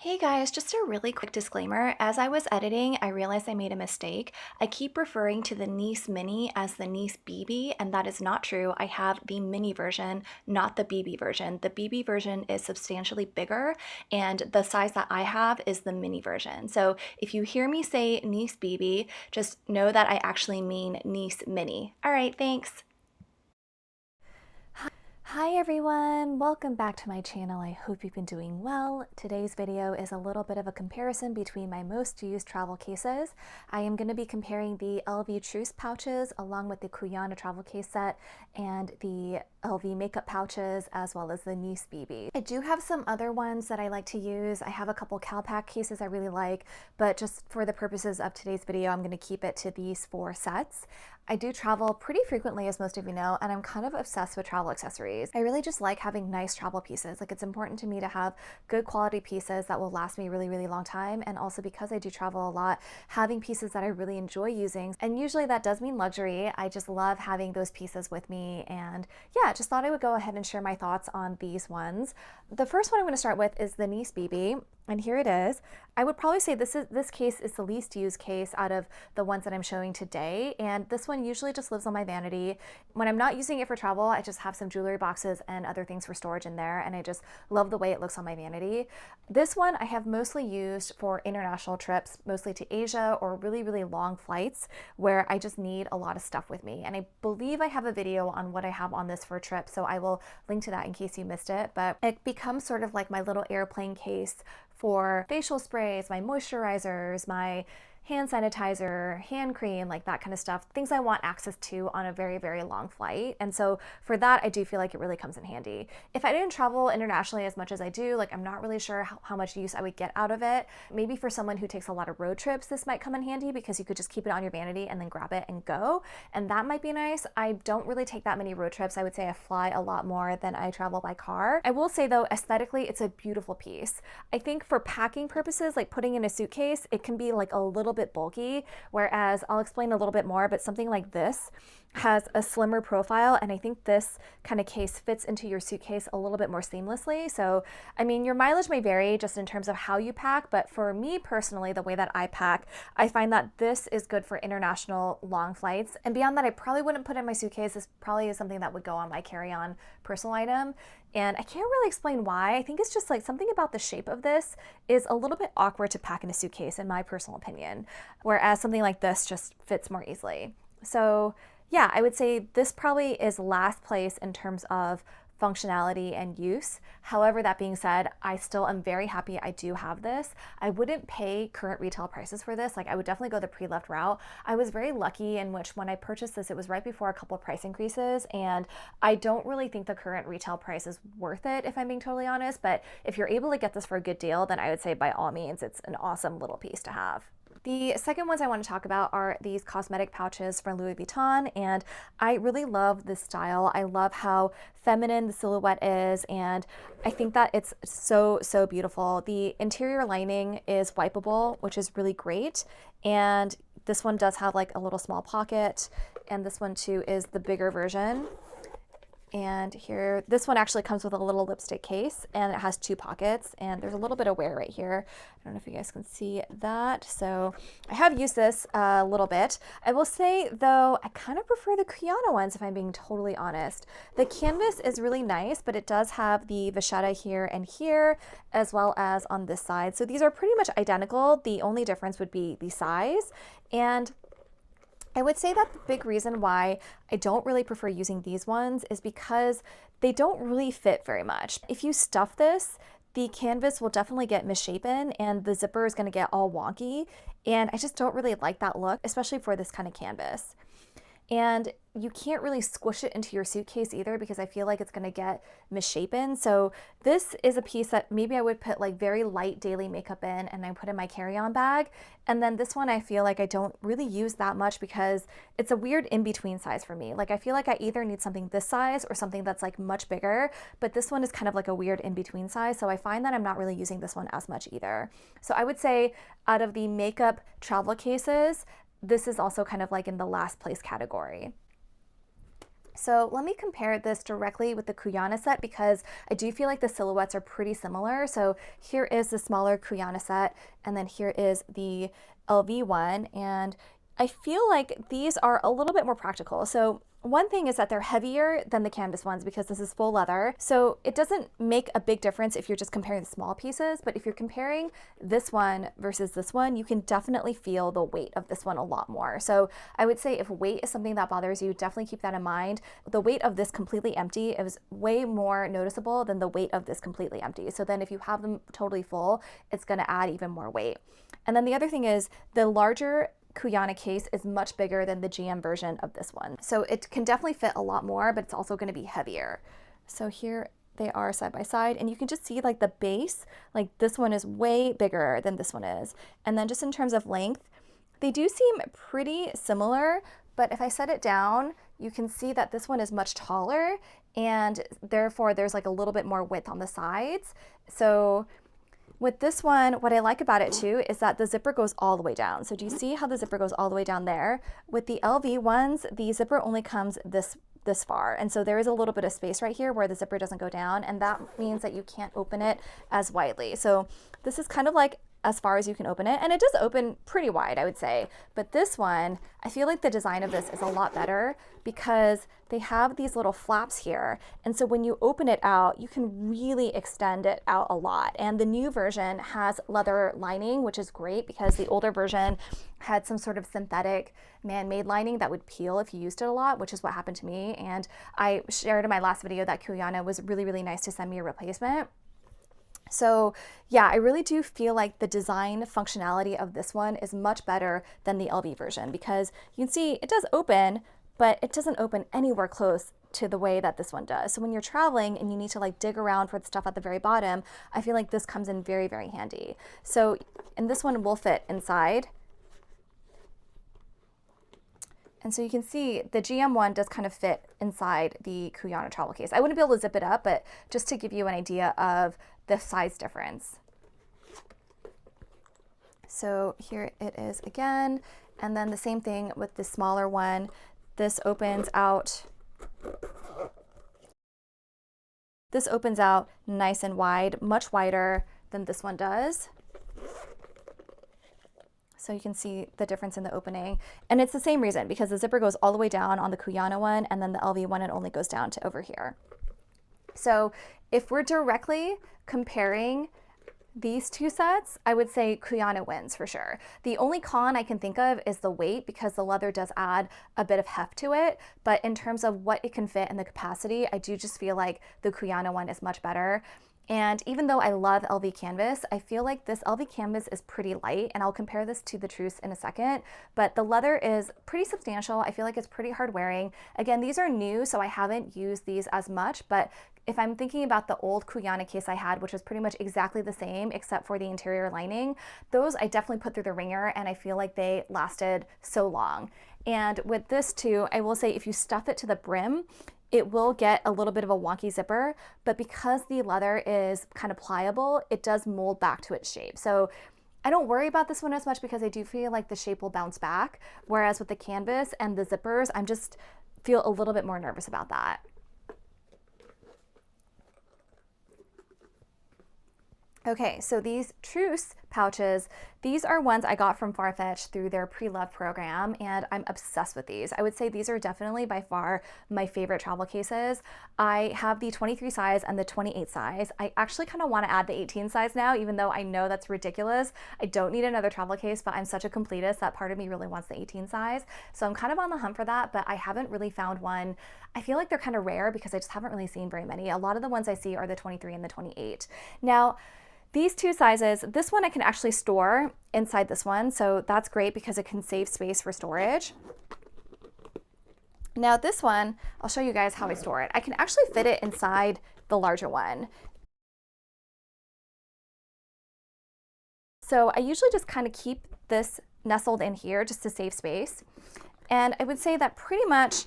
Hey guys, just a really quick disclaimer. As I was editing, I realized I made a mistake. I keep referring to the Nice Mini as the Nice BB, and that is not true. I have the mini version, not the BB version. The BB version is substantially bigger, and the size that I have is the mini version. So if you hear me say Nice BB, just know that I actually mean Nice Mini. All right, thanks. Hi everyone, welcome back to my channel. I hope you've been doing well. Today's video is a little bit of a comparison between my most used travel cases. I am going to be comparing the LV Truce pouches along with the Cuyana travel case set and the LV makeup pouches as well as the Nice BB. I do have some other ones that I like to use. I have a couple CalPac cases I really like, but just for the purposes of today's video, I'm going to keep it to these 4 sets. I do travel pretty frequently, as most of you know, and I'm kind of obsessed with travel accessories. I really just like having nice travel pieces. Like, it's important to me to have good quality pieces that will last me a really long time. And also, because I do travel a lot, having pieces that I really enjoy using. And usually that does mean luxury. I just love having those pieces with me. And yeah, just thought I would go ahead and share my thoughts on these ones. The first one I'm going to start with is the Nice BB. And here it is. I would probably say this case is the least used case out of the ones that I'm showing today. And this one usually just lives on my vanity. When I'm not using it for travel, I just have some jewelry boxes and other things for storage in there. And I just love the way it looks on my vanity. This one I have mostly used for international trips, mostly to Asia or really long flights where I just need a lot of stuff with me. And I believe I have a video on what I have on this for a trip. So I will link to that in case you missed it. But it becomes sort of like my little airplane case for facial sprays, my moisturizers, my hand sanitizer, hand cream, like that kind of stuff, things I want access to on a very long flight. And so for that, I do feel like it really comes in handy. If I didn't travel internationally as much as I do, like I'm not really sure how much use I would get out of it. Maybe for someone who takes a lot of road trips, this might come in handy because you could just keep it on your vanity and then grab it and go. And that might be nice. I don't really take that many road trips. I would say I fly a lot more than I travel by car. I will say though, aesthetically, it's a beautiful piece. I think for packing purposes, like putting in a suitcase, it can be like a little bit bulky, whereas I'll explain a little bit more, but something like this has a slimmer profile, and I think this kind of case fits into your suitcase a little bit more seamlessly. So, I mean, your mileage may vary just in terms of how you pack, but for me personally, the way that I pack, I find that this is good for international long flights. And beyond that, I probably wouldn't put in my suitcase. This probably is something that would go on my carry-on personal item. And I can't really explain why. I think it's just like something about the shape of this is a little bit awkward to pack in a suitcase, in my personal opinion, whereas something like this just fits more easily. So yeah, I would say this probably is last place in terms of functionality and use. However, that being said, I still am very happy I do have this. I wouldn't pay current retail prices for this. Like, I would definitely go the pre-loved route. I was very lucky in which when I purchased this, it was right before a couple of price increases, and I don't really think the current retail price is worth it, if I'm being totally honest. But if you're able to get this for a good deal, then I would say by all means, it's an awesome little piece to have. The second ones I want to talk about are these cosmetic pouches from Louis Vuitton, and I really love this style. I love how feminine the silhouette is, and I think that it's so beautiful. The interior lining is wipeable, which is really great, and this one does have like a little small pocket, and this one too is the bigger version. And here, this one actually comes with a little lipstick case, and it has 2 pockets, and there's a little bit of wear right here. I don't know if you guys can see that. So I have used this a little bit. I will say though, I kind of prefer the Cuyana ones, if I'm being totally honest. The canvas is really nice, but it does have the vachetta here and here, as well as on this side. So these are pretty much identical. The only difference would be the size. And I would say that the big reason why I don't really prefer using these ones is because they don't really fit very much. If you stuff this, the canvas will definitely get misshapen and the zipper is going to get all wonky, and I just don't really like that look, especially for this kind of canvas. And you can't really squish it into your suitcase either because I feel like it's going to get misshapen. So this is a piece that maybe I would put like very light daily makeup in and I put in my carry-on bag. And then this one I feel like I don't really use that much because it's a weird in-between size for me. Like, I feel like I either need something this size or something that's like much bigger, but this one is kind of like a weird in-between size. So I find that I'm not really using this one as much either. So I would say out of the makeup travel cases, this is also kind of like in the last place category. So let me compare this directly with the Cuyana set because I do feel like the silhouettes are pretty similar. So here is the smaller Cuyana set, and then here is the LV one. And I feel like these are a little bit more practical. So one thing is that they're heavier than the canvas ones because this is full leather. So it doesn't make a big difference if you're just comparing the small pieces, but if you're comparing this one versus this one, you can definitely feel the weight of this one a lot more. So I would say if weight is something that bothers you, definitely keep that in mind. The weight of this completely empty is way more noticeable than the weight of this completely empty. So then if you have them totally full, it's gonna add even more weight. And then the other thing is the larger Cuyana case is much bigger than the GM version of this one. So it can definitely fit a lot more, but it's also going to be heavier. So here they are side by side, and you can just see like the base, like this one is way bigger than this one is. And then just in terms of length, they do seem pretty similar, but if I set it down, you can see that this one is much taller, and therefore there's like a little bit more width on the sides. So with this one, what I like about it too is that the zipper goes all the way down. So do you see how the zipper goes all the way down there? With the LV ones, the zipper only comes this far. And so there is a little bit of space right here where the zipper doesn't go down, and that means that you can't open it as widely. So this is kind of like as far as you can open it, and it does open pretty wide, I would say. But this one, I feel like the design of this is a lot better because they have these little flaps here, and so when you open it out, you can really extend it out a lot. And the new version has leather lining, which is great because the older version had some sort of synthetic man-made lining that would peel if you used it a lot, which is what happened to me. And I shared in my last video that Kuana was really, really nice to send me a replacement. So yeah, I really do feel like the design functionality of this one is much better than the LV version because you can see it does open, but it doesn't open anywhere close to the way that this one does. So when you're traveling and you need to like dig around for the stuff at the very bottom, I feel like this comes in very, very handy. So, and this one will fit inside. And so you can see the GM one does kind of fit inside the Cuyana travel case. I wouldn't be able to zip it up, but just to give you an idea of the size difference. So here it is again. And then the same thing with the smaller one. This opens out. This opens out nice and wide, much wider than this one does. So you can see the difference in the opening. And it's the same reason because the zipper goes all the way down on the Cuyana one, and then the LV one, it only goes down to over here. So if we're directly comparing these two sets, I would say Cuyana wins for sure. The only con I can think of is the weight because the leather does add a bit of heft to it. But in terms of what it can fit and the capacity, I do just feel like the Cuyana one is much better. And even though I love LV canvas, I feel like this LV canvas is pretty light, and I'll compare this to the Truce in a second, but the leather is pretty substantial. I feel like it's pretty hard wearing. Again, these are new, so I haven't used these as much, but if I'm thinking about the old Cuyana case I had, which was pretty much exactly the same except for the interior lining, those I definitely put through the ringer, and I feel like they lasted so long. And with this too, I will say if you stuff it to the brim, it will get a little bit of a wonky zipper, but because the leather is kind of pliable, it does mold back to its shape. So I don't worry about this one as much because I do feel like the shape will bounce back. Whereas with the canvas and the zippers, I'm just feel a little bit more nervous about that. Okay, so these Truce pouches, these are ones I got from Farfetch through their pre-loved program, and I'm obsessed with these. I would say these are definitely by far my favorite travel cases. I have the 23 size and the 28 size. I actually kind of want to add the 18 size now, even though I know that's ridiculous. I don't need another travel case, but I'm such a completist that part of me really wants the 18 size. So I'm kind of on the hunt for that, but I haven't really found one. I feel like they're kind of rare because I just haven't really seen very many. A lot of the ones I see are the 23 and the 28. Now, these two sizes, this one I can actually store inside this one, so that's great because it can save space for storage. Now this one, I'll show you guys how I store it. I can actually fit it inside the larger one. So I usually just kind of keep this nestled in here just to save space. And I would say that pretty much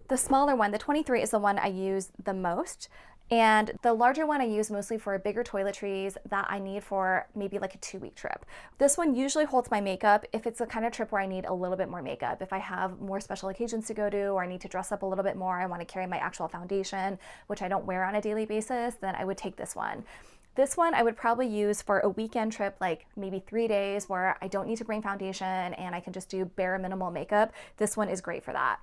the smaller one, the 23, is the one I use the most. And the larger one I use mostly for bigger toiletries that I need for maybe like a 2-week trip. This one usually holds my makeup if it's the kind of trip where I need a little bit more makeup. If I have more special occasions to go to, or I need to dress up a little bit more, I want to carry my actual foundation, which I don't wear on a daily basis, then I would take this one. This one I would probably use for a weekend trip, like maybe 3 days where I don't need to bring foundation and I can just do bare minimal makeup. This one is great for that.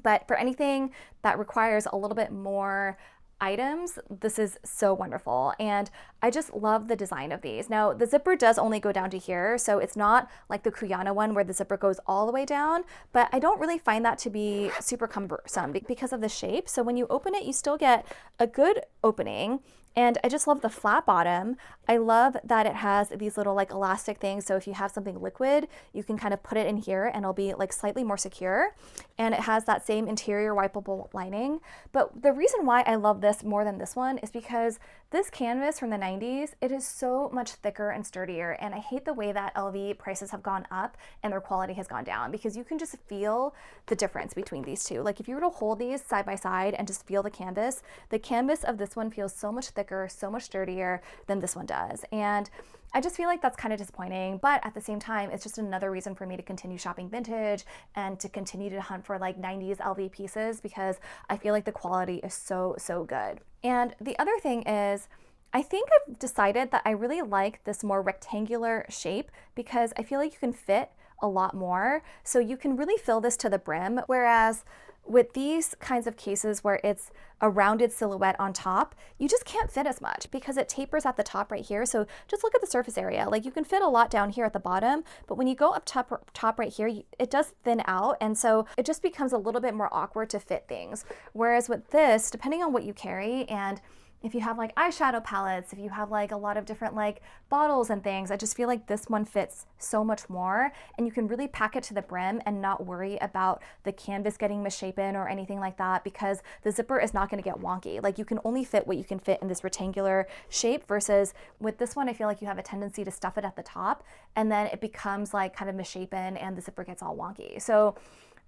But for anything that requires a little bit more items, this is so wonderful. And I just love the design of these. Now the zipper does only go down to here, so it's not like the Cuyana one where the zipper goes all the way down, but I don't really find that to be super cumbersome because of the shape. So when you open it, you still get a good opening. And I just love the flat bottom. I love that it has these little like elastic things. So if you have something liquid, you can kind of put it in here and it'll be like slightly more secure. And it has that same interior wipeable lining. But the reason why I love this more than this one is because this canvas from the 90s, it is so much thicker and sturdier. And I hate the way that LV prices have gone up and their quality has gone down, because you can just feel the difference between these two. Like if you were to hold these side by side and just feel the canvas of this one feels so much thicker, so much sturdier than this one does. And I just feel like that's kind of disappointing, but at the same time, it's just another reason for me to continue shopping vintage and to continue to hunt for like 90s LV pieces, because I feel like the quality is so, so good. And the other thing is, I think I've decided that I really like this more rectangular shape because I feel like you can fit a lot more. So you can really fill this to the brim, whereas with these kinds of cases where it's a rounded silhouette on top, you just can't fit as much because it tapers at the top right here. So just look at the surface area. Like you can fit a lot down here at the bottom, but when you go up top right here, it does thin out. And so it just becomes a little bit more awkward to fit things. Whereas with this, depending on what you carry, and if you have like eyeshadow palettes, if you have like a lot of different like bottles and things, I just feel like this one fits so much more, and you can really pack it to the brim and not worry about the canvas getting misshapen or anything like that, because the zipper is not going to get wonky. Like you can only fit what you can fit in this rectangular shape, versus with this one, I feel like you have a tendency to stuff it at the top and then it becomes like kind of misshapen and the zipper gets all wonky. So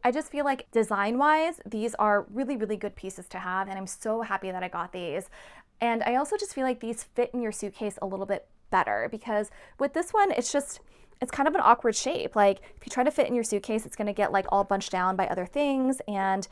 I just feel like design-wise, these are really, really good pieces to have, and I'm so happy that I got these. And I also just feel like these fit in your suitcase a little bit better, because with this one, it's kind of an awkward shape. Like if you try to fit in your suitcase, it's gonna get like all bunched down by other things. And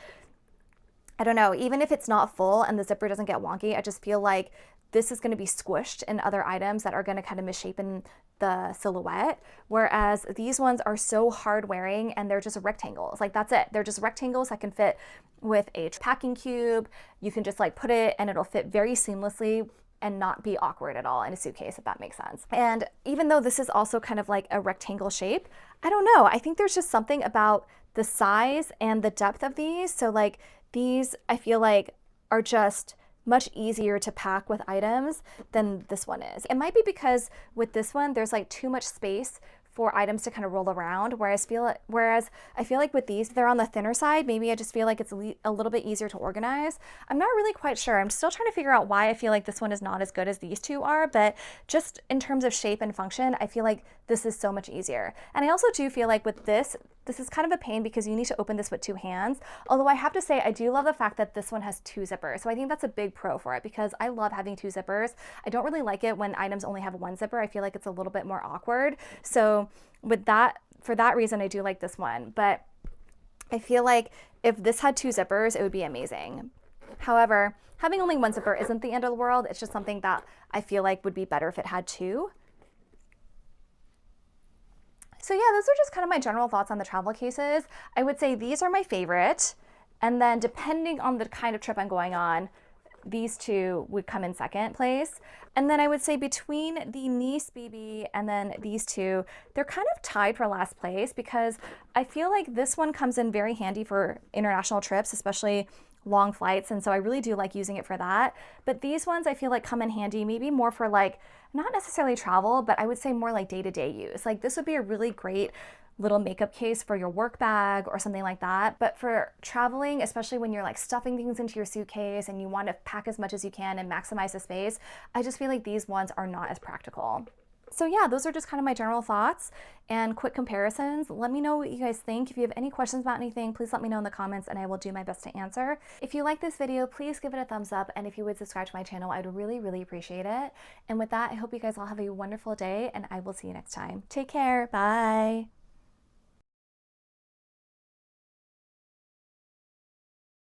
I don't know, even if it's not full and the zipper doesn't get wonky, I just feel like this is gonna be squished in other items that are gonna kind of misshapen the silhouette, whereas these ones are so hard wearing and they're just rectangles. Like that's it. They're just rectangles that can fit with a packing cube. You can just like put it and it'll fit very seamlessly and not be awkward at all in a suitcase, if that makes sense. And even though this is also kind of like a rectangle shape, I don't know, I think there's just something about the size and the depth of these. So like these, I feel like are just much easier to pack with items than this one is. It might be because with this one, there's like too much space for items to kind of roll around, whereas I feel like with these, they're on the thinner side. Maybe I just feel like it's a little bit easier to organize. I'm not really quite sure. I'm still trying to figure out why I feel like this one is not as good as these two are, but just in terms of shape and function, I feel like this is so much easier. And I also do feel like with this is kind of a pain because you need to open this with 2 hands. Although I have to say, I do love the fact that this one has 2 zippers. So I think that's a big pro for it, because I love having 2 zippers. I don't really like it when items only have 1 zipper. I feel like it's a little bit more awkward. So with that, for that reason, I do like this one. But I feel like if this had 2 zippers, it would be amazing. However, having only 1 zipper isn't the end of the world. It's just something that I feel like would be better if it had 2. So yeah, those are just kind of my general thoughts on the travel cases. I would say these are my favorite. And then depending on the kind of trip I'm going on, these 2 would come in second place. And then I would say between the Nice BB and then these 2, they're kind of tied for last place, because I feel like this one comes in very handy for international trips, especially long flights. And so I really do like using it for that. But these ones I feel like come in handy maybe more for like, not necessarily travel, but I would say more like day-to-day use. Like this would be a really great little makeup case for your work bag or something like that. But for traveling, especially when you're like stuffing things into your suitcase and you want to pack as much as you can and maximize the space, I just feel like these ones are not as practical. So yeah, those are just kind of my general thoughts and quick comparisons. Let me know what you guys think. If you have any questions about anything, please let me know in the comments and I will do my best to answer. If you like this video, please give it a thumbs up, and if you would subscribe to my channel, I'd really, really appreciate it. And with that, I hope you guys all have a wonderful day, and I will see you next time. Take care. Bye.